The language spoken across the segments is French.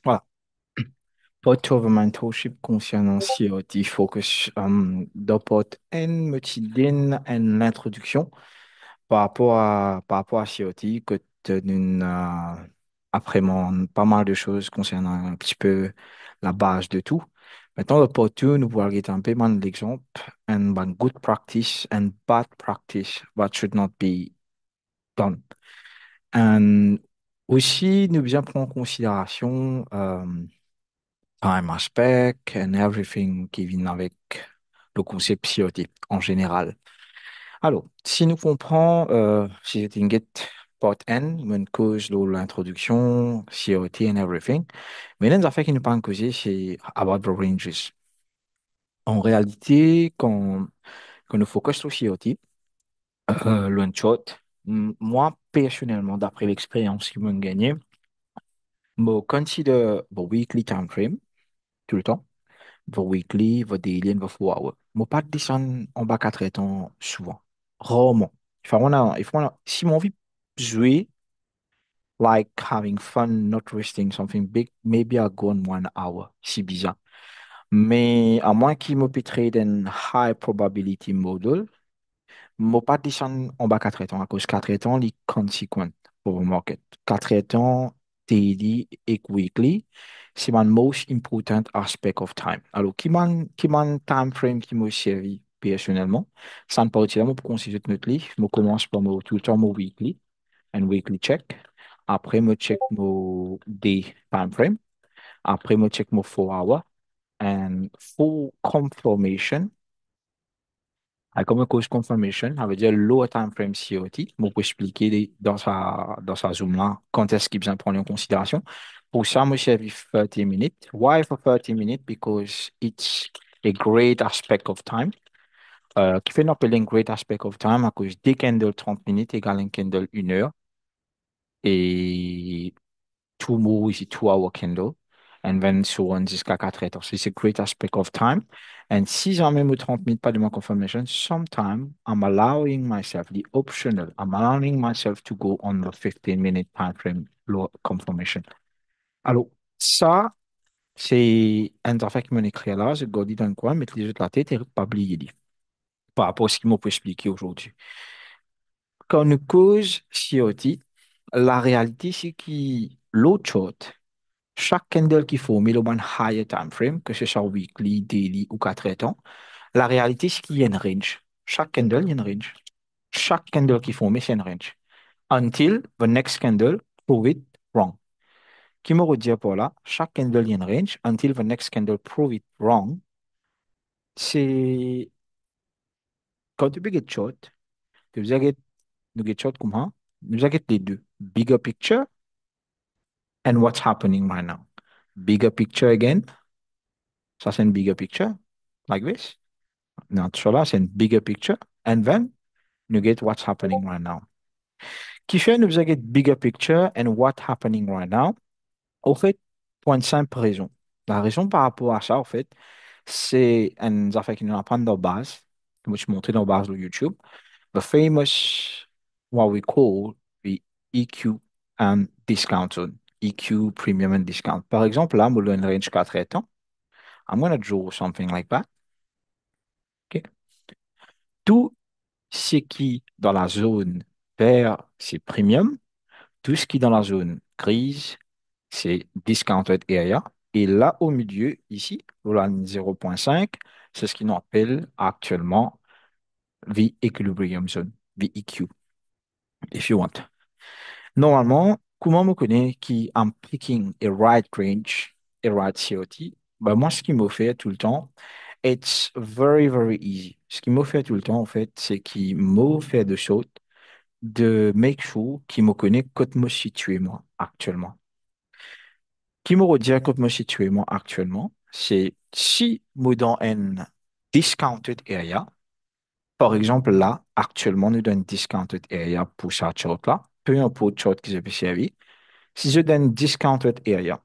Voilà. Part of mentorship concernant COT focus de part un me din en l'introduction par rapport à COT que tu après pas mal de choses concernant un petit peu la base de tout. Maintenant, le part 2, nous allons regarder un peu l'exemple and one good practice and bad practice what should not be done. And aussi, nous devons prendre en considération time aspect and everything qui vient avec le concept COT en général. Alors, si nous comprenons, si je t'inquiète, part N, une cause de l'introduction, COT and everything, mais l'un des affaires qui nous parle causer, c'est about the ranges. En réalité, quand nous focus sur COT, le short, moi, personnellement, d'après l'expérience qui m'a gagné, je considère le weekly time frame tout le temps. Vos weekly, vos daily, vos 4 hours. Moi, pas descendre en bas 4 temps souvent. Rarement. Si mon envie de jouer, like having fun, not wasting something big, maybe I'll go on 1 hour. C'est bizarre. Mais à moins qu'il me trade in high probability model, moi, pas descendre en bas 4 temps, à cause 4 temps, les conséquent pour le market. 4 temps, daily et weekly, c'est mon most important aspect of time. Alors, qui m'en time frame qui m'a servi personnellement, sans partir là, pour considérer notre livre, je commence par tout le temps mon weekly, un weekly check. Après, je check mon day time frame. Après, je check mon 4 hours. And full confirmation. Comme cause confirmation, ça veut dire low time frame COT. On peut expliquer dans sa Zoom là quand est-ce qu'il besoin prendre en considération. Pour ça, moi, j'ai 30 minutes. Why for 30 minutes? Because it's a great aspect of time. Qui fait un great aspect of time à cause des candles 30 minutes égale un candle 1 heure. Et two is a 2 hour candle, and then so on jusqu'à 4 heures. So it's a great aspect of time. And si jamais me 30 minutes pas de ma confirmation, sometimes I'm allowing myself the optional, I'm allowing myself to go on the 15-minute time frame confirmation. Alors, ça, c'est un affaire qui m'en écrit là, je dois dire dans le coin, mettre les yeux de la tête et pas oublier par rapport à ce qu'il m'a expliquer aujourd'hui. Quand on cause COT, la réalité, c'est que l'autre chose, chaque candle qu'il faut, mais le one higher time frame, que ce soit weekly, daily ou 4 temps, la réalité, c'est qu'il y a une range. Chaque candle, il y a une range. Chaque candle qu'il faut, mais c'est une range. Until the next candle prove it wrong. Qui me redit pour là, chaque candle, il y a une range. Until the next candle prove it wrong, c'est quand tu peux get short, tu veux get, nous get short comment? Nous get les deux. Bigger picture and what's happening right now. Bigger picture again. Ça, c'est une bigger picture. Like this. Now, so that's in bigger picture. And then you get what's happening right now. Qui fait nous get bigger picture and what's happening right now? Au fait, pour une simple raison. La raison par rapport à ça, au fait, c'est une affaire qui nous apprend de base, que je montré dans base de YouTube, the famous, what we call the EQ and discount zone. EQ, premium and discount. Par exemple, là, moi, une range 4 temps. I'm going to draw something like that. Okay. Tout ce qui dans la zone vert, c'est premium. Tout ce qui dans la zone grise, c'est discounted area. Et là, au milieu, ici, pour la ligne 0,5, c'est ce qu'on appelle actuellement the equilibrium zone, VEQ, if you want. Normalement, comment me connaît qui I'm picking a right range, a right COT? Ben, moi, ce qui me fait tout le temps, it's very, very easy. Ce qui me fait tout le temps, en fait, c'est qu'il me fait de choses de make sure qu'il me connaît quand me situe moi actuellement. Qui me redit quand me situe moi actuellement, c'est si nous dans un discounted area, par exemple là, actuellement nous dans un discounted area pour cette chart là, peu importe chart que j'ai servi, si je donne discounted area,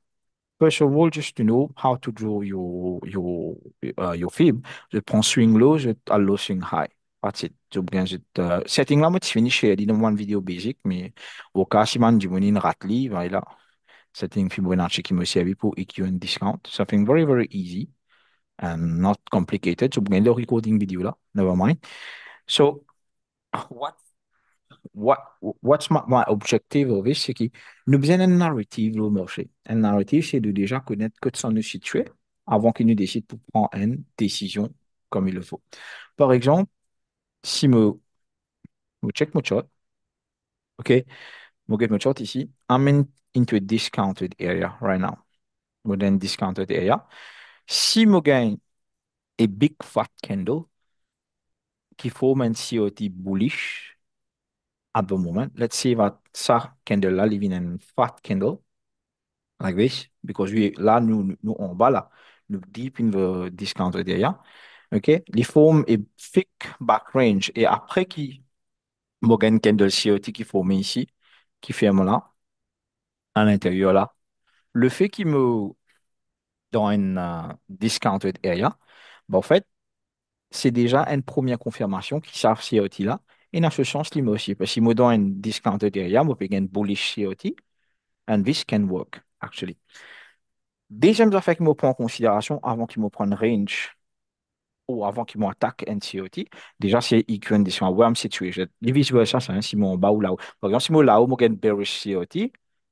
first of all, just to know how to draw your fib, je prends swing low, je allow swing high. That's it. Je bien, setting là, moi, tu finis chez dans une vidéo basic, mais au cas si man, du money, une ratli, voilà. setting Fibonacci qui me servi pour EQ and discount. Something very, very easy and not complicated. So, vous avez le recording vidéo là, never mind. So, what, what, what's my objective of this, c'est que nous besoin d'une narrative le marché. Une narrative, c'est de déjà connaître que ça nous situe avant qu'il nous décide pour prendre une décision comme il le faut. Par exemple, si me check mon chart, OK, me get mon chart ici, into a discounted area right now. We're in discounted area. Si me gagne a big fat candle qui forme un COT bullish at the moment, let's say that ça candle là, living in fat candle like this, because là, nous en bas là, nous deep in the discounted area. OK? Les formes est thick back range. Et après qui, Morgan Candle COT qui forme ici, qui ferme là, à l'intérieur là, le fait qu'il me dans une discounted area, ben, en fait, c'est déjà une première confirmation qu'ils savent COT là. Et dans ce sens, il aussi, parce qu'il me donne une discounted area, je peux gagner bullish COT, and this can work, actually. Deuxième affaire qu'il me prend en considération avant qu'il me prenne range ou avant qu'il m'attaque NCOT, déjà c'est EQ condition, where I'm situated. Et vice versa, c'est si mon bas ou là haut. Par exemple, si mon là haut, je bearish COT,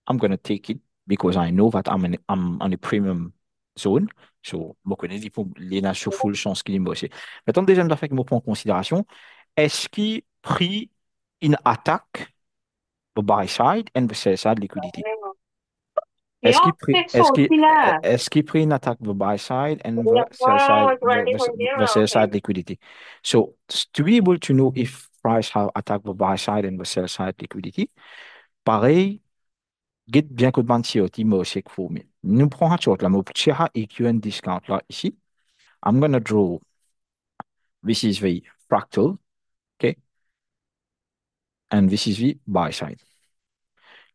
I'm going to take it because I know that I'm on a premium zone. So, je connais, il faut les sur full chance qu'il me aussi. Maintenant, deuxième affaire qu'il me prend en considération, est-ce qu'il pris une attaque au buy side and the sell side liquidity? Yeah, it's sila. Est-ce qu'il prit une attaque the buy side and Yeah, the sell side, wow, ready from the zero. sell Okay. side liquidity? So to be able to know if price have attacked the buy side and the sell side liquidity, pareil, get bien que de COT, mais aussi que faut. Nous prenons un short là, mon petit EQN discount là, ici. I'm gonna draw, this is the fractal, okay? And this is the buy side.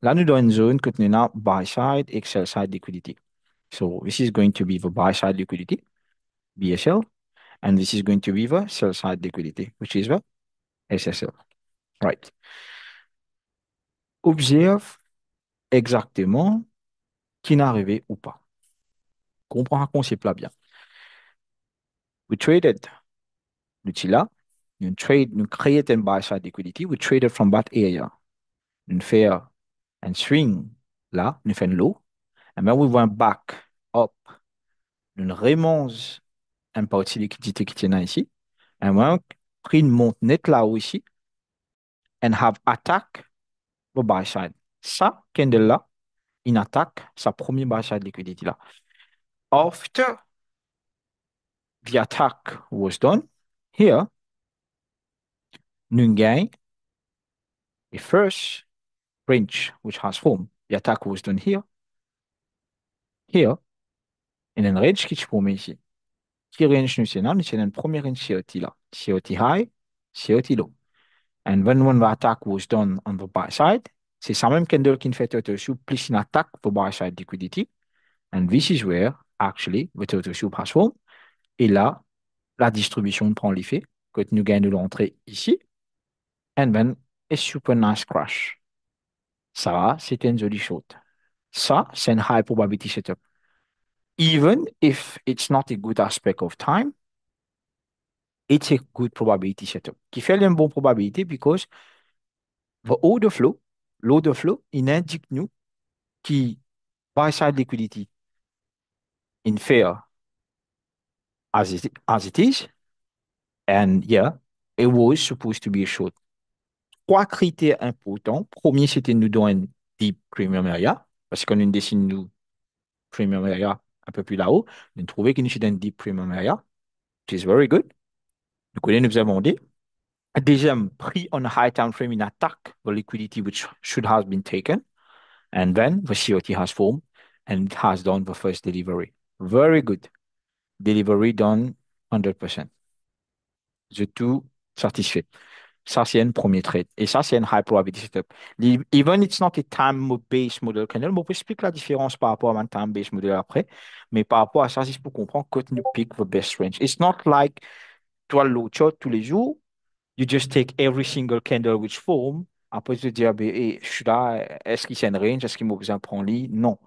Là, nous dans une zone que nous avons buy side et sell side liquidity. So this is going to be the buy side liquidity, BSL. And this is going to be the sell side liquidity, which is the SSL. Right. Observe exactement qui n'est arrivé ou pas. Comprends un concept là bien. We traded l'outil là, nous créons un buy side liquidity, we traded from that area. Nous faisons un swing là, nous faisons un low, and then we went back up. Nous remonte un partie de liquidité qui tient ici, et on pris une monte nette là-haut ici, and have attack le buy side. Ça, candle là, il attaque sa première buy de liquidity là. After the attack was done, here, nous gagnons the first range which has formed. The attack was done here, here, and then range qui se forme ici. Qui range nous c'est là, nous c'est une première range COT là. COT high, COT low. And when the attack was done on the buy side, c'est ça même candle qui fait total soup plus une attaque for buy side liquidity. And this is where actually the total soup has formed. Et là, la distribution prend l'effet que nous gagnons l'entrée ici, and then a super nice crash. Ça, c'est une jolie short. Ça, c'est un high probability setup. Even if it's not a good aspect of time, it's a good probability setup. Qui fait une bonne probabilité because the order flow, l'order flow, il indique nous qui buy side liquidity in fair as it is, and yeah, it was supposed to be a short. Trois critères importants. Premier, c'était nous donner un deep premium area, parce qu'on a une dessine nous premium area un peu plus là-haut. Nous trouvons qu'il nous un deep premium area, which is very good. Nous connaissons, nous avons dit. Deuxième, prix on a high time frame in attack, the liquidity which should have been taken, and then the COT has formed, and it has done the first delivery. Very good. Delivery done 100%. Je tout satisfait. Ça, c'est un premier trade. Et ça, c'est un high probability setup. Even it's not a time-based model candle, mais on peut expliquer la différence par rapport à un time-based model après. Mais par rapport à ça, c'est pour comprendre que tu pick the best range. It's not like toi, le chart tous les jours, you just take every single candle which form. Après, tu te dis, ah, ben, hey, est-ce qu'il y a une range? Est-ce qu'il m'a besoin de prendre lit? Non.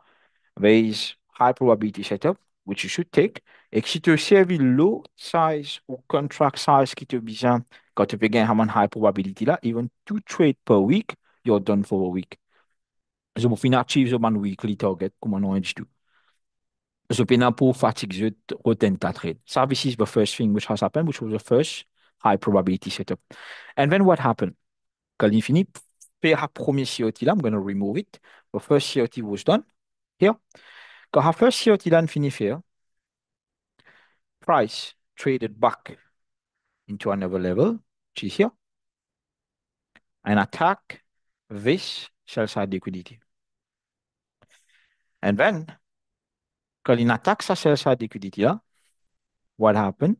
there is high probability setup, which you should take. Et que si tu servi low size ou contract size qui te besoin, quand tu peux gagner un high probability là, even two trade per week, you're done for a week. So, pour finir, achieve the man weekly target, comme on a dit tout. So, pena pour fatigue, je retain ta trade. So, this is the first thing which has happened, which was the first high probability setup. And then what happened? Quand il finit, faire a premier COT là, I'm going to remove it. The first COT was done here. Quand la first COT là finit faire, price traded back into another level, which is here, and attack this sell side liquidity. And then, quand il attaque sa sell side liquidity là, what happened?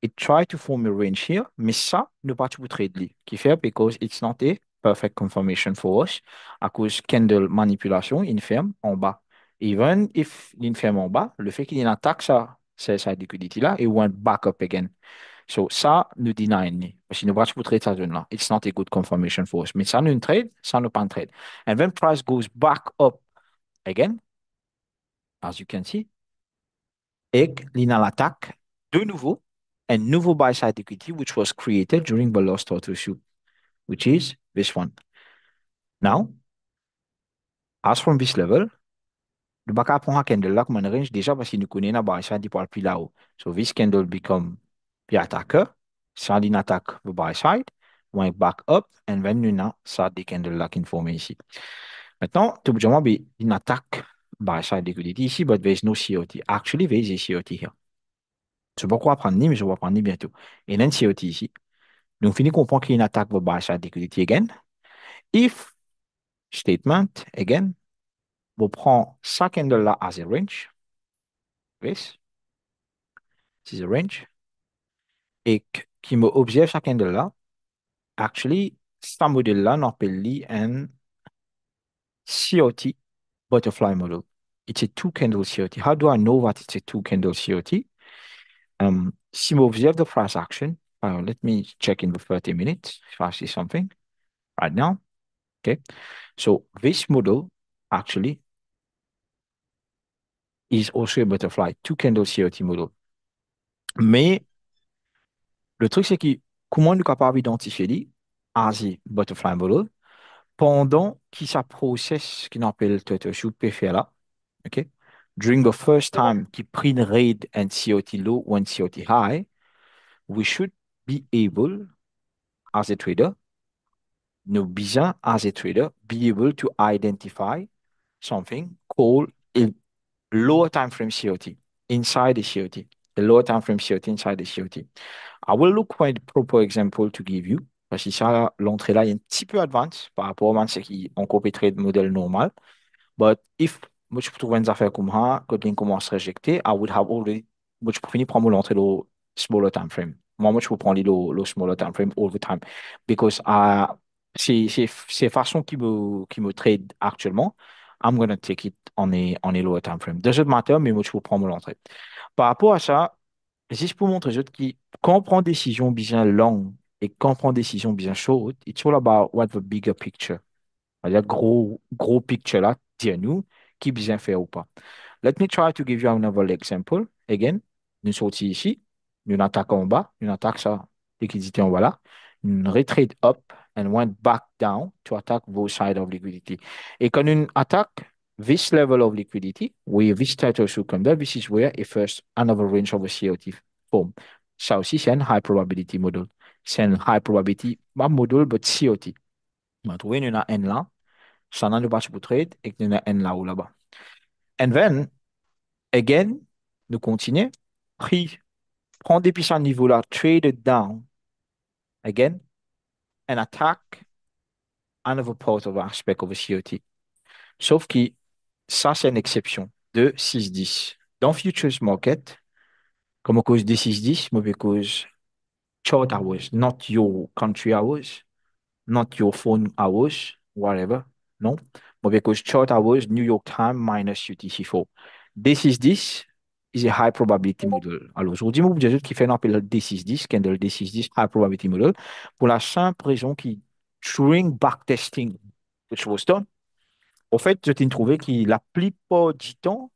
It tried to form a range here, mais ça, ne pas tout trade li, qui fait because it's not a perfect confirmation for us, à cause candle manipulation, il ferme en bas. Even if il ferme en bas, le fait qu'il attaque ça, sell side liquidity là, it went back up again. So, ça, nous deny ni. Parce que nous pas pour trade ça zone là. It's not a good confirmation for us. Mais ça, nous trade, ça, nous pas trade. And when price goes back up again, as you can see, et l'ina l'attaque de nouveau, a nouveau buy side equity, which was created during the last auto shoot, which is this one. Now, as from this level, le back up un candle là comme un range déjà parce qu'il nous connaît na buy side, il parle plus là-haut. So, this candle become the attacker. Ça, il attaque the buy side. Went back up, and then nous avons ça des candles là qui formé ici. Maintenant, tout simplement, il attaque buy side liquidity ici, but there is no COT. Actually, there is a COT here. Je ne sais pas quoi prendre ni, mais je vais prendre ni bientôt. Et il y a un COT ici. Donc, fini comprendre qu'il y a une attaque the buy side liquidity again. If statement, again, vous prenez ça candle là as a range. This is a range. Et qui me observe ça candle là. Actually, ce modèle là, on appelle un COT butterfly model. It's a two candle COT. How do I know that it's a two candle COT? Si we observe the price action, let me check in the 30 minutes if I see something right now. Okay. So this model actually is also a butterfly, two candle COT model. Mais le truc, c'est que comment nous sommes capables d'identifier les as a butterfly model pendant qu'il ça process qu'on appelle Turtle Shoot PFR là. Okay. During the first time qui print raid and COT low when COT high, we should be able, as a trader, no bisa as a trader, be able to identify something called a lower time frame COT inside the COT, the lower time frame COT inside the COT. I will look for a proper example to give you, parce que ça, l'entrée là est un petit peu advanced par rapport à ce qui on copie trade modèle normal. But if moi je trouve une affaire comme ça, quand il commence à réjecter, I would have already, moi je peux finir prendre l'entrée le smaller time frame. Moi, je peux prendre le smaller time frame all the time. Because c'est façon qui me trade actuellement. I'm gonna take it on a lower time frame. Doesn't matter, mais moi je peux prendre l'entrée. Par rapport à ça, juste pour montrer aux autres qui, quand on prend décision bien longue et quand on prend décision bien short, it's all about what the bigger picture. C'est-à-dire, gros picture là, dis-nous qui bien fait ou pas. Let me try to give you another example. Again, nous sortis ici, nous attaquons en bas, nous attaquons ça, liquidité en bas là, nous retreat up and went back down to attack both sides of liquidity. Et quand nous attaque this level of liquidity, where this title should come there, this is where a first another range of a COT form. Ça aussi, c'est un high probability model. C'est un high probability, pas model, but COT. On va trouver une N là, ça n'a pas de trade et qu'il y a N là ou là-bas. And then, again, nous continuons. Prix, prend depuis ce niveau-là, trade it down again and attack another part of aspect of a COT. Sauf que ça, c'est une exception de 6-10. Dans Futures Market, comme à cause des 6-10, mais cause chart hours, not your country hours, not your phone hours, whatever. No. But because chart hours, New York time minus UTC4. D610 is a high probability model. Alors, aujourd'hui, vous dire qui fait un appel D610, candle D610, high probability model, pour la simple raison qui, during backtesting, which was done, Au fait, je t'ai trouvé que la plupart du temps,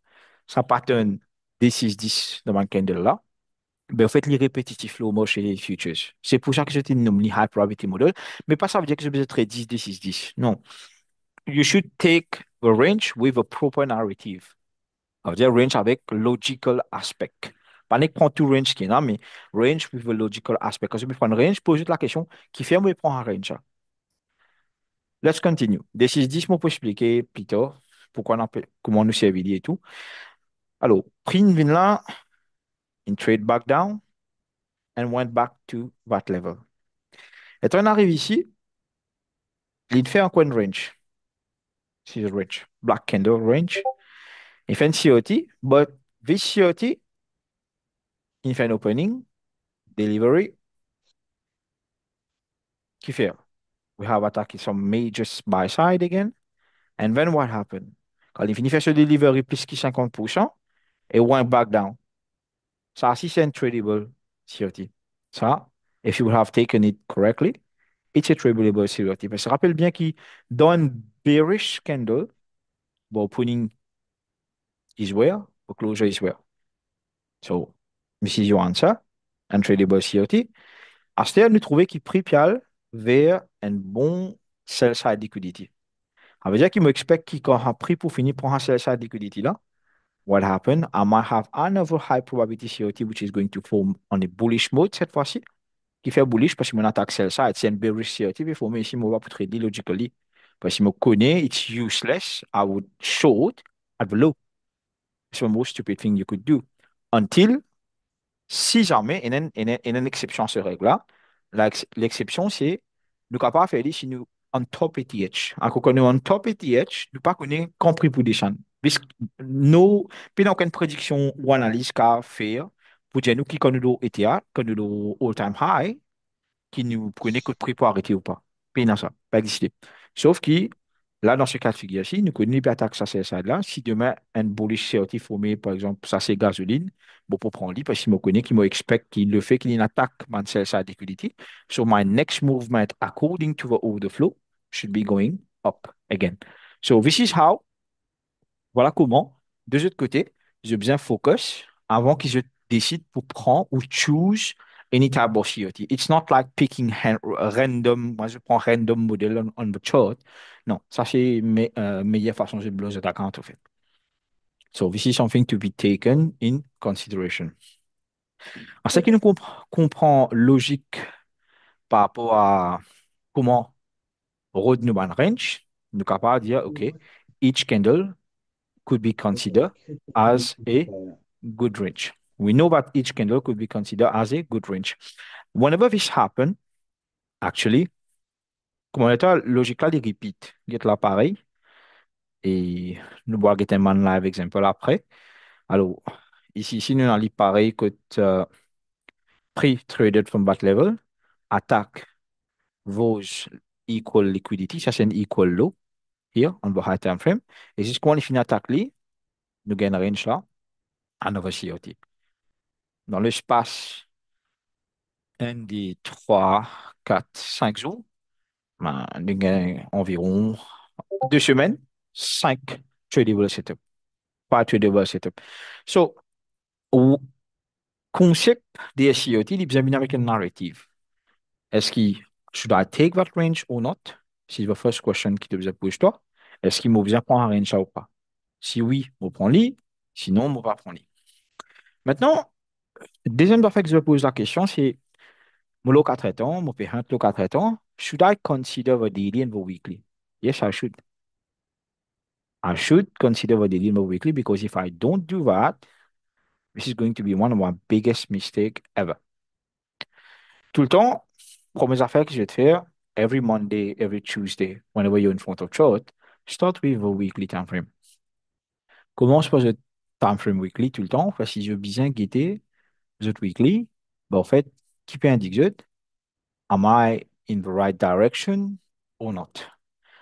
ça pattern des 6-10 dans ma candle là, ben, en fait, les répétitifs, là, moi, chez les futures. C'est pour ça que je t'ai nommé high probability model, mais pas ça veut dire que je vais être 10 des 6-10. Non. You should take a range with a proper narrative. Ça veut dire range avec logical aspect. Pas n'est prendre tout range qui est là, mais range with a logical aspect. Quand je me prends un range, pose la question, qui fait me prendre un range? Ça? Let's continue. Des 6-10, moi, pour expliquer plus tard pourquoi on appelle, comment nous servir et tout. Alors, prix vient là, in trade back down and went back to that level. Et on arrive ici, il fait un coin range. C'est le range. Black candle range. Il fait un COT, but this COT, il fait un opening, delivery, qui fait? We have attacked some major buy side again. And then what happened? Quand il finit faire ce delivery plus que 50%, it went back down. Ça, si c'est un tradable COT. Ça, if you would have taken it correctly, it's a tradable COT. Mais je rappelle bien que dans un bearish candle, bon, opening is where, or closure is where. So, this is your answer. Un tradable COT. Aster nous trouvait qu'il prit pial vers un bon sell side liquidity. Ça veut dire qu'il m'expecte qu'il a pris pour finir pour un sell side liquidity là. What happened? I might have another high probability COT which is going to form on a bullish mode cette fois-ci. Qui fait bullish parce que mon attaque sell side, c'est un bearish COT, il faut ici, moi, pour trader logically. Parce que je connais, it's useless. I would short at the low. It's the most stupid thing you could do. Until si jamais, il y a une exception à ce règle-là, l'exception, c'est nous capables de faire si nous on top ETH. Quand on est on top ETH, nous pas connaître compris pour descendre. Puisque nous, puis dans aucune prédiction ou analyse qu'à faire pour dire nous qui connaissons ETH, que nous all-time high, qui nous prenait que de prix pour arrêter ou pas. Puis non, ça, pas existé. Sauf que, là, dans ce cas de figure-ci, nous connaissons pas attaque ça, c'est ça là. Si demain, un bullish certif formé, par exemple, ça, c'est gasoline, bon, pour prendre lui, parce qu'il me connaît, qu'il m'expecte qu'il le fait qu'il y ait une attaque, man, c'est ça, liquidity. So, my next movement, according to the order flow, should be going up again. So, this is how, voilà comment, de l'autre côté, je bien focus avant que je décide pour prendre ou choose any type of COT. It's not like picking random, moi je prends random model on the chart. Non, ça c'est meilleure façon de bloquer ta account en fait. So this is something to be taken in consideration. Alors, ce qui nous comprend logique par rapport à comment road nous range, nous sommes capables de dire, OK, each candle could be considered as a good range. We know that each candle could be considered as a good range. Whenever this happens, actually, comment état logical, il repeat. Il est là pareil. Et nous voyons un live exemple après. Alors, ici nous avons pareil que pre-traded from that level, attack those equal liquidity, ça c'est un equal low here on the high time frame. Et jusqu'à on finit attaque li, nous gagnons range là, another COT. Dans l'espace 1 des 3, 4, 5 jours, ben, nous gagnons environ 2 semaines, 5 tradable setup, pas tradable setup. So, au concept des SEOT, il est bien avec une narrative. Est-ce qu'il should I take that range or not? C'est la first question qui te besoin poser toi. Est-ce qu'il m'a besoin prendre un range ou pas? Si oui, on prend lui. Sinon, on va prendre lui. Maintenant, deuxième fois que je pose la question, c'est mon lot 4 ans, mon payant lot 4 ans, should I consider the daily and the weekly? Yes, I should. I should consider the daily and the weekly because if I don't do that, this is going to be one of my biggest mistake ever. Tout le temps, première affaire que je vais te faire, every Monday, every Tuesday, whenever you're in front of chart, start with a weekly time frame. Commence par le time frame weekly tout le temps, parce que si je veux bien guetter the weekly, ben en fait, qui peut indiquer, am I in the right direction or not?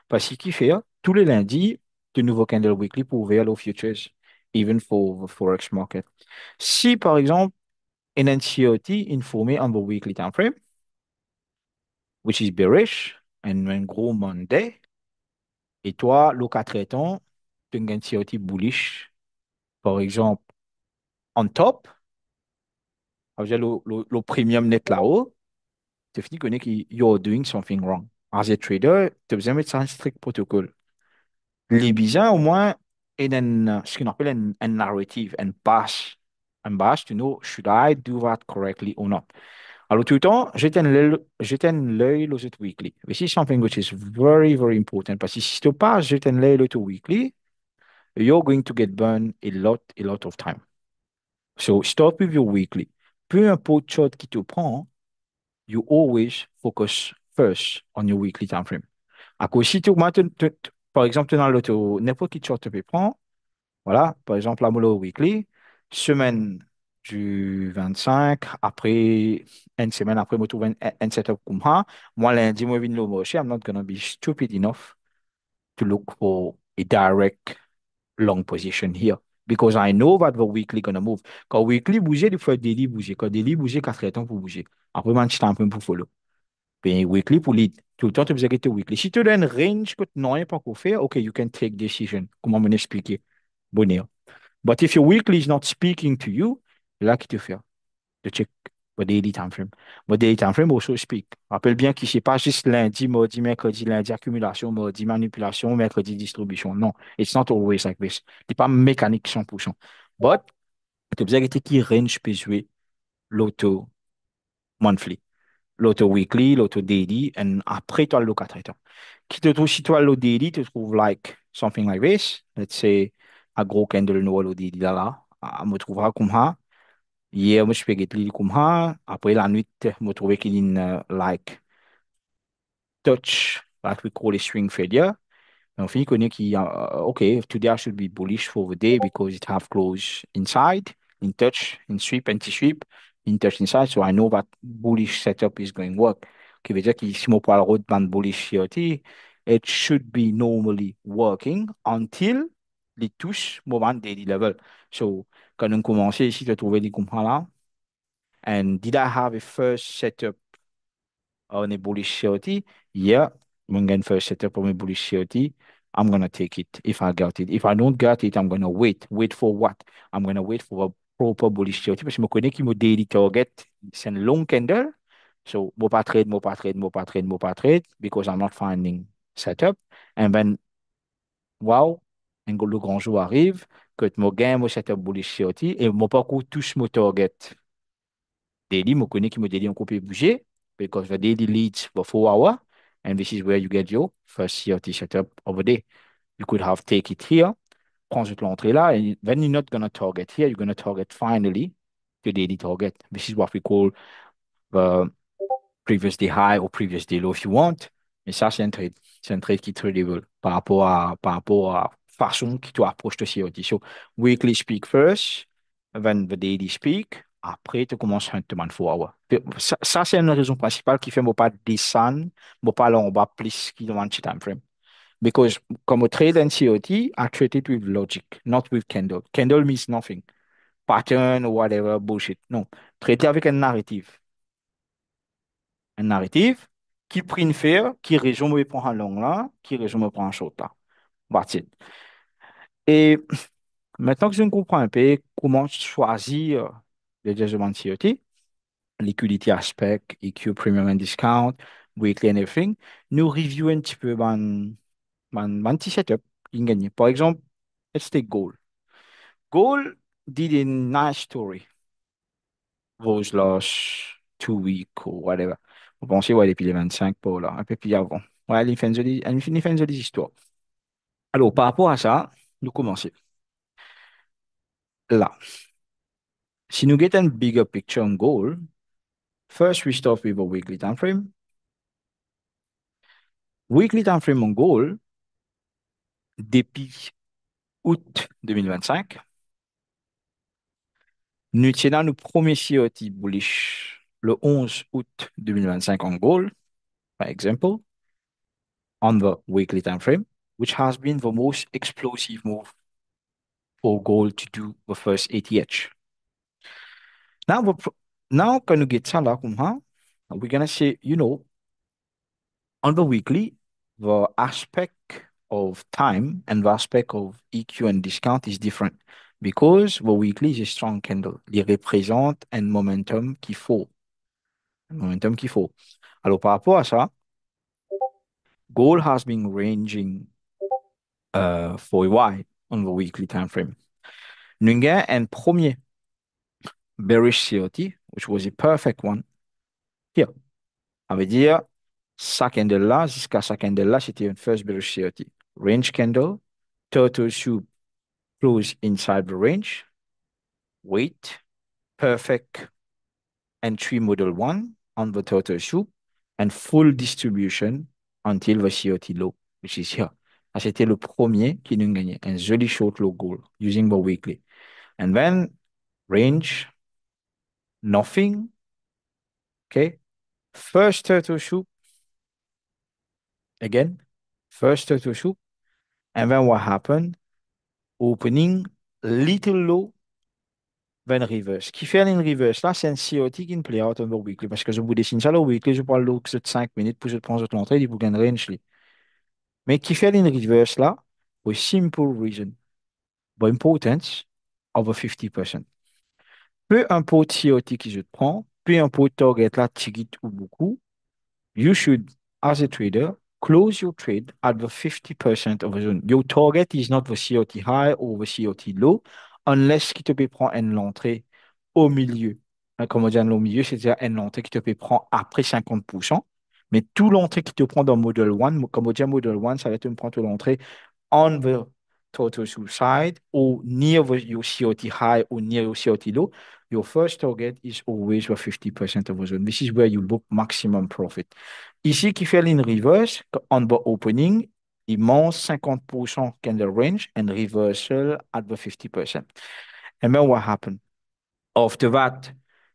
Parce que qui fait, tous les lundis, de nouveaux candle weekly pour ouvrir les futures, even for the forex market. Si, par exemple, un NCOT informé on the weekly time frame, which is bearish, and un gros Monday, Et toi, le 4 temps, tu as un COT bullish, par exemple, on top, avec le premium net là-haut, tu finis connaître que you're doing something wrong. As a trader, tu as besoin de mettre ça en strict protocole. Les bizarres, au moins, il y a ce qu'on appelle un narrative, un bash. Un bash to know, should I do that correctly or not? Alors, tout le temps, jette un l'œil aux autres weekly. This is something which is very, very important. Parce que si tu pas jeter un l'œil aux autres weekly, you're going to get burned a lot of time. So, start with your weekly. Peu importe shot qui te prend, you always focus first on your weekly time frame. À cause si tu augmentes, par exemple, tu dans l'auto, n'importe qui shot te peut prendre, voilà, par exemple, la Molo Weekly, semaine du 25, après, une semaine après, je trouve un setup comme ça. Moi, lundi, je viens au marché. I'm not going to be stupid enough to look for a direct long position here. Because I know that the weekly going to move. Quand weekly bouge, il faut daily bouger. Quand daily bouge, 4 temps pour bouger. Après, man, je un peu pour follow. Puis weekly pour lead. Tout le temps, tu as besoin de weekly. Si tu as une range que tu n'as pas qu'à faire, OK, you can take decision. Comment m'expliquer? Bonheur. But if your weekly is not speaking to you, là, qu'est-ce que tu fais? De check votre daily time frame. Votre daily time frame also speak. Rappelle bien que c'est pas juste lundi, mardi, mercredi, lundi, accumulation, mardi, manipulation, mercredi, distribution. Non, it's not always like this. C'est pas mécanique 100%. But, tu as besoin de qui range peut jouer l'auto monthly, l'auto weekly, l'auto daily, et après, tu as le 4 temps. Qui te trouve, si tu as le daily, tu trouves like something like this. Let's say, un gros candle noir le daily là, me trouvera comme ça. Hier, je fais des comme ça. Après la nuit, je me trouvais qu'il y a une, like, touch, that we call a swing failure. And finit connaît qu'il okay, today I should be bullish for the day because it have close inside, in touch, in sweep, anti-sweep, in touch inside. So I know that bullish setup is going to work. Qui veut dire que si on parle de band bullish CRT, it should be normally working until les touches moment daily level. So, quand on commence ici, tu trouver des comprends là. And did I have a first setup on a bullish CRT? Yeah, I'm going to first setup on a bullish CRT. I'm going to take it if I got it. If I don't get it, I'm going to wait. Wait for what? I'm going to wait for a proper bullish CRT parce que je me connais qui me daily target, c'est un long candle. So, mo pas trade, mo pas trade, mo pas trade, mo pas trade because I'm not finding setup. And then, wow, le grand jour arrive, que mon gain, mon setup bullish CRT et mon parcours touche mon target. Daily, mo connais qui me daily on peut bouger because the daily leads for 4 hours, and this is where you get your first CRT setup of the day. You could have take it here, prends cette l'entrée là, and then you're not gonna target here, you're gonna target finally the daily target. This is what we call the previous day high or previous day low if you want. Mais ça, c'est un trade. C'est un trade qui est tradable par rapport à façon que tu approches de CRT. So, weekly speak first, then the daily speak. Après, tu commences à te for hour. Ça, c'est une raison principale qui fait que je ne pas descendre, je ne pas aller en bas plus qu'il demande time frame. Because comme a trade in COT, I trade it with logic, not with candle. Candle means nothing. Pattern or whatever, bullshit. Non. Traiter avec un narrative. Un narrative qui préfère, qui résume me prend un long là, qui résume me prend un short là. That's it. Et maintenant que je comprends un peu comment choisir les judgment COT, liquidity aspect, EQ, premium and discount, weekly and everything, nous review un petit peu mon petit setup qui gagne. Par exemple, let's take gold. Gold did a nice story those last 2 weeks or whatever. Vous pensez, ouais, depuis les 25 pour là, un peu plus avant. Ouais, il fait des histoires. Alors, par rapport à ça, nous commençons. Là, si nous get a bigger picture on goal, first we start with a weekly time frame. Weekly time frame on goal, depuis août 2025, nous tenons nos premiers COT bullish le 11 août 2025 en goal, par exemple, on the weekly time frame, which has been the most explosive move for gold to do the first ATH. Now, now when we get that, we're gonna say, on the weekly, the aspect of time and the aspect of EQ and discount is different because the weekly is a strong candle. Il représente un momentum qu'il faut. Un momentum qu'il faut. Alors, par rapport à ça, gold has been ranging for a while on the weekly time frame. Nous avons un premier bearish COT, which was a perfect one. Here. Ça veut dire, ça candle-là, jusqu'à ça candle-là, c'était une first bearish COT. Range candle, turtle soup close inside the range, wait, perfect entry model one on the turtle soup, and full distribution until the COT low, which is here. Ça, c'était le premier qui nous gagnait, un joli short low goal using the weekly. And then range, nothing, okay? First turtle soup, again, first turtle soup, and then what happened? Opening little low, then reverse. Qui fait une reverse là, c'est un COT qui ne play out on the weekly. Parce que je vous dessine ça, le weekly, je parle de 5 minutes pour je prendre l'entrée, il vous gagne range. Mais qui fait une reverse là, for a simple reason. The importance of a 50%. Peu importe COT qui je prends, peu importe target là, ticket ou beaucoup, you should, as a trader, close your trade at the 50% of the zone. Your target is not the COT high or the COT low, unless qui te peut prendre une entrée au milieu. Comme on dit au milieu, c'est-à-dire une entrée qui te peut prendre après 50%. Mais tout l'entrée qui te prend dans Model 1, comme on dit Model 1, ça va te prendre toute l'entrée on the total suicide or near your COT high or near your COT low, your first target is always the 50% of the zone. This is where you book maximum profit. Ici, qui fait in reverse, on the opening, il mange 50% candle range and reversal at the 50%. And then what happened? After that,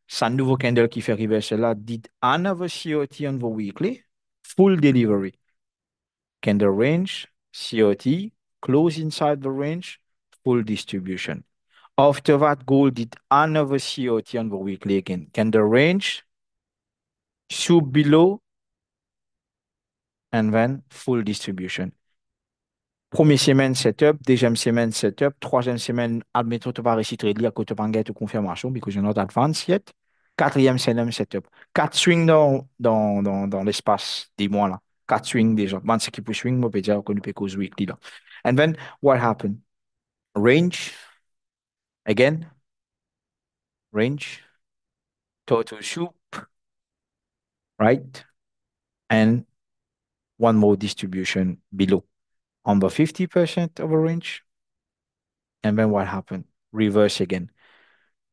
sa nouveau candle qui fait reversal là did another COT on the weekly, full delivery. Candle range, COT, close inside the range, full distribution. After that, gold did another COT on the weekly again. Candle range, sub below, and then full distribution. Première semaine setup, deuxième semaine setup, troisième semaine, admettons, tu vas réussir à lire que tu n'as pas de confirmation because you're not advanced yet. Quatrième semaine setup. Quatre swings dans l'espace des mois là. Quatre swings déjà. Man, c'est qui peut swing, moi, peut dire qu'on peut cause weekly là. And then, what happened? Range, again, range, total soup, right? And one more distribution below on the 50% of a range. And then what happened? Reverse again.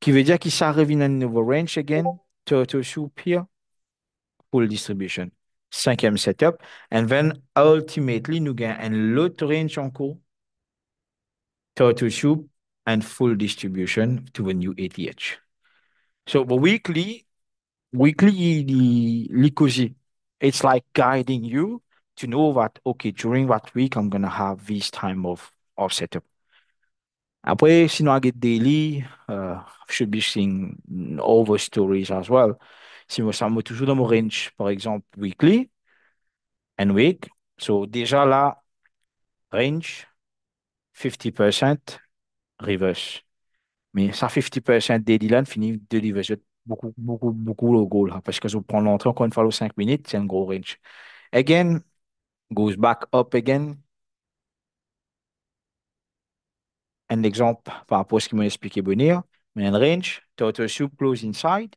Qui veut dire qu'il s'arrive in a nouveau range again, total soup here, full distribution. Cinquième setup. And then ultimately, nous gagnons un autre range encore, total soup and full distribution to a new ATH. So the weekly licozy, it's like guiding you to know that, okay, during that week, I'm going to have this time of setup. Après, sinon, I get daily, should be seeing all the stories as well. Si moi, ça me toujours dans mon range, par exemple, weekly and week. So, déjà là, range, 50% reverse. Mais ça, 50% daily là, finit de livrer beaucoup, beaucoup, beaucoup le goal. Là, parce que je prends l'entrée encore une fois aux 5 minutes, c'est un gros range. Again, goes back up again. Un exemple par rapport à ce qu'il m'a expliqué Bonir, mais un range, total soup close inside,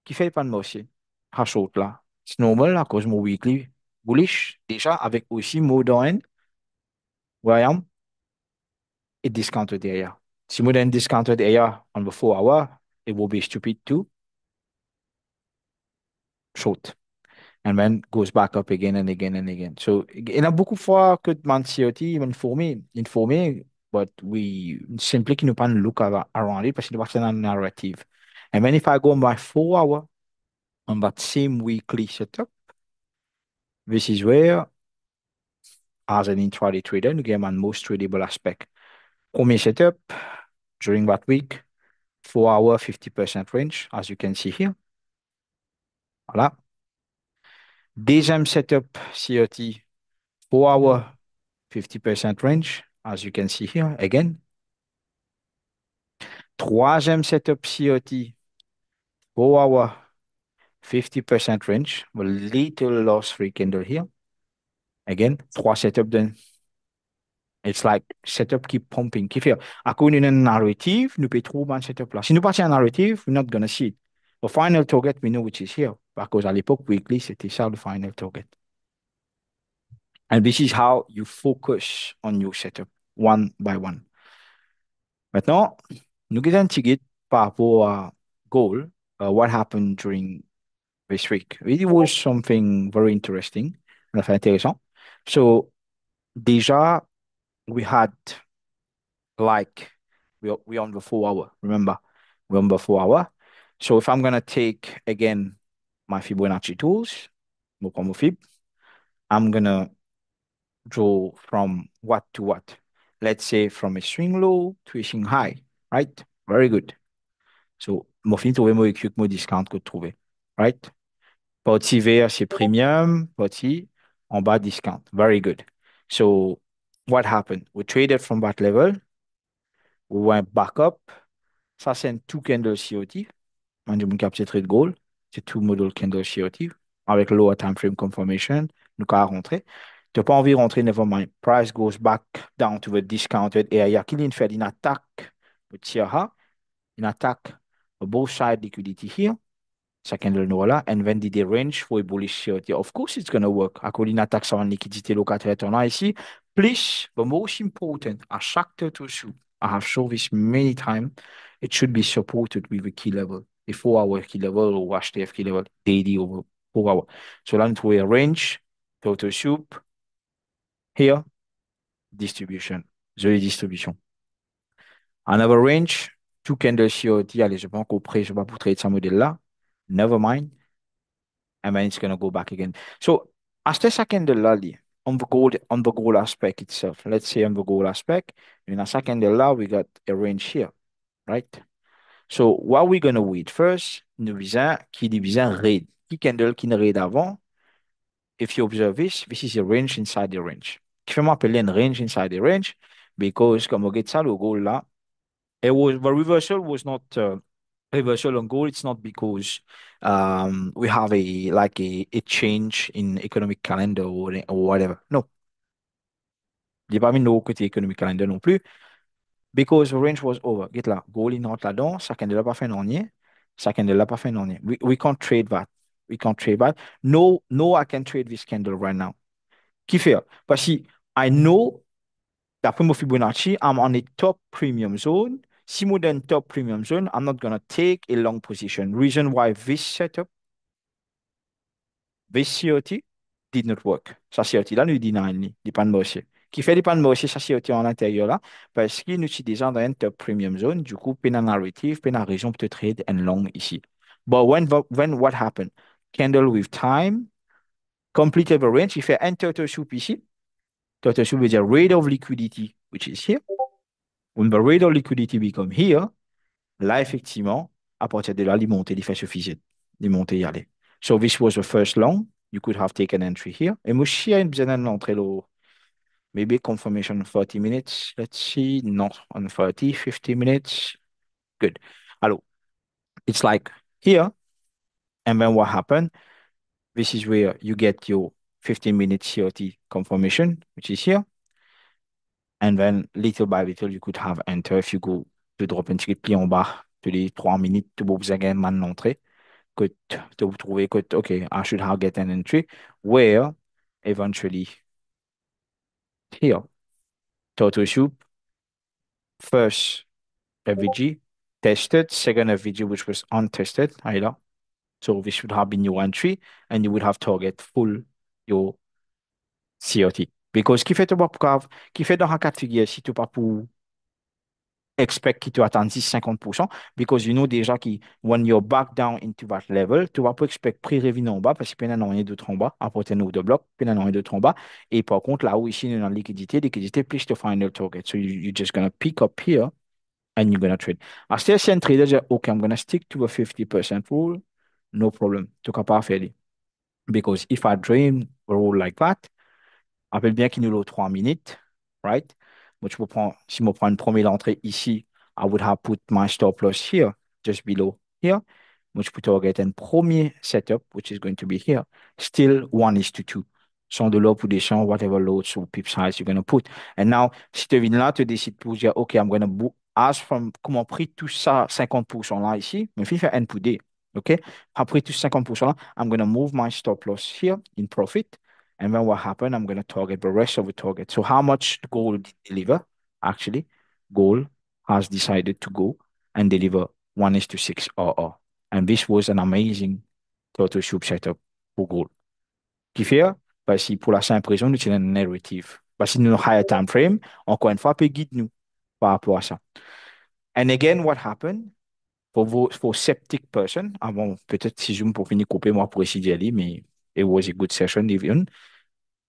qui fait pas de moitié. À short là. C'est normal à cause de mon weekly bullish, déjà avec aussi mot dans un, voyons, et discounted derrière. Si moi donne discounted derrière on the 4 hour, it will be stupid too, short. And then goes back up again and again and again. So, il y en a beaucoup de fois que Man City informé, but we simply can not look around it parce qu'il y a a narrative. And then if I go on by 4 hour on that same weekly setup, this is where, as an intraday trader, you get my most tradable aspect. Premier setup during that week, 4 hour, 50% range, as you can see here. Voilà. Deuxième setup, COT, 4 hour, 50% range, as you can see here again. Troisième setup COT, 4 hour, 50% range, a little loss free candle here. Again, trois setups done. It's like setup keep pumping. Qui fait, à cause d'une narrative, nous peut trouver un setup là. Si nous partons en narrative, we're not gonna see it. The final target, we know which is here. Parce qu'à l'époque, weekly, c'était ça le final target. And this is how you focus on your setup, one by one. Maintenant, nous avons un petit guide par rapport à goal, what happened during this week. It was something very interesting, enfin intéressant. So, déjà, we had like we're on the 4 hour. Remember, we're on the 4 hour. So if I'm gonna take again my Fibonacci tools, no combo fib, I'm gonna draw from what to what. Let's say from a swing low to a swing high, right? Very good. So mon fin trouver mon EQ mon discount que trouver, right? Partie vert c'est premium, partie en bas discount. Very good. So what happened? We traded from that level. We went back up. Ça, c'est un two candle COT. On dit que c'est trade goal. C'est two model candle COT. Avec lower time frame confirmation, nous avons rentré. Tu n'as pas envie de rentrer, never mind. Price goes back down to the discounted area. Qu'il fait une attaque, une attaque, both side liquidity here. Second là, and then the range for a bullish COT. Of course, it's going to work. À cause d'une attaque sur une liquidité locataire là ici. Please, the most important, à chaque total soup, I have shown this many times, it should be supported with a key level, a 4 hour key level or HTF key level, daily over 4 hours. So là, nous a range, total soup, here, distribution, the distribution. Another range, two candles COT, allez, je pense qu'au près, je vais pas pour trader ce modèle-là. Never mind. And then it's going to go back again. So after second lali on the goal aspect itself, let's say on the goal aspect, in a second law, we got a range here, right? So what we're going to wait first, nous visons qui divise raid. Qui candle qui ne raid avant, if you observe this is a range inside the range. Qui fait m'appeler une range inside the range, because comme on get ça, le goal là, the reversal was not reversal on goal. It's not because we have a change in economic calendar or whatever. No, il n'y a pas mis de côté economic calendar non plus. Because the range was over. Get là, goal in entre là-dedans, ça ne l'a pas fait non rien. Ça ne l'a pas fait non rien. We can't trade that. We can't trade that. No, no, I can trade this candle right now. Qui fait? Parce que I know d'après mon Fibonacci, I'm on a top premium zone. Si I'm in top premium zone, I'm not going to take a long position. Reason why this setup, this COT did not work. Ça COT là, nous dit non, il dépend de aussi. Qui fait dépendre de aussi, ça COT en l'intérieur là, parce qu'il nous utilise dans une top premium zone, du coup, peine narrative, peine raison pour te trade and long ici. But when what happened? Candle with time, complete the range, il fait un total soup ici. Total soup veut dire rate of liquidity, which is here. When the rate of liquidity become here, là, effectivement, à partir de là, les montées, les fait suffisant. Les montées y aller. So this was the first long. You could have taken entry here. Et moi, je une besoin d'entrer là. Maybe confirmation in 30 minutes. Let's see. Not on 30, 50 minutes. Good. Alors, it's like here. And then what happened? This is where you get your 15-minute COT confirmation, which is here. And then little by little, you could have enter if you go to drop and ticket pli en bas, tous les 3 minutes, tu vous avez une entrée, que tu vous trouvez que, OK, I should have get an entry, where eventually here, total soup, first FVG, tested, second FVG, which was untested, là. So this should have been your entry, and you would have target full your COT. Because qui fait dans un cas de figure, si tu pas pour expect qu'il te attend 10-50%, because you know déjà que when you're back down into that level, tu vas pas expect prix revenir en bas parce qu'il y a rien d'autre en bas, après tu de bloc, puis il y a rien d'autre en bas. Et par contre, là où ici, il y a une liquidité plus the final target. So you're just gonna pick up here and you're gonna trade. I still see trader say, okay, I'm gonna stick to a 50% rule, no problem. Tu peux pas faire. Because if I dream a rule like that, appelle bien qu'il nous l'a 3 minutes, right? Moi, si je prends une première entrée ici, I would have put my stop loss here, just below here. Moi, je peux target un premier setup, which is going to be here. Still 1:2. Sans de l'or pour descendre, whatever loads or pip size you're going to put. And now, si tu viens là, tu décides pour dire, OK, I'm going to ask from, comment pris tout ça, 50% là ici, mais il fait N pour D. OK? Après tout 50% là, I'm going to move my stop loss here in profit. And then what happened? I'm going to target the rest of the target. So how much gold did deliver? Actually, gold has decided to go and deliver 1:6 RR. And this was an amazing total soup setup pour gold. Qui fait, parce que pour la simple raison, nous avons une narrative. Parce que nous avons un higher time frame, encore une fois, peut guide nous par rapport à ça. And again, what happened? For skeptic person, avant, peut-être si je me pour finir couper, moi, pour essayer d'y aller, mais it was a good session even.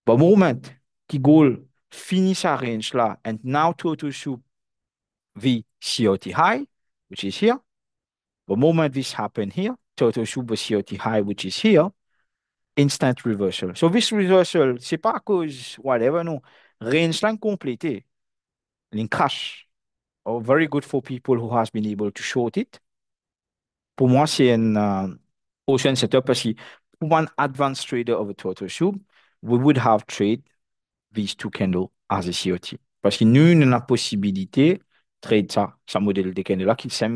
But moment qui goal finit sa range là, and now total soup the COT high, which is here. The moment this happened here, total soup the COT high, which is here, instant reversal. So this reversal, c'est pas à cause whatever, non. Range là complété, in crash. Oh, very good for people who has been able to short it. Pour moi, c'est un ocean setup parce que pour un advanced trader of a total soup, we would have trade these two candles as a COT. Parce que nous, on a la possibilité de trade ça, ça modèle de candle là, qui c'est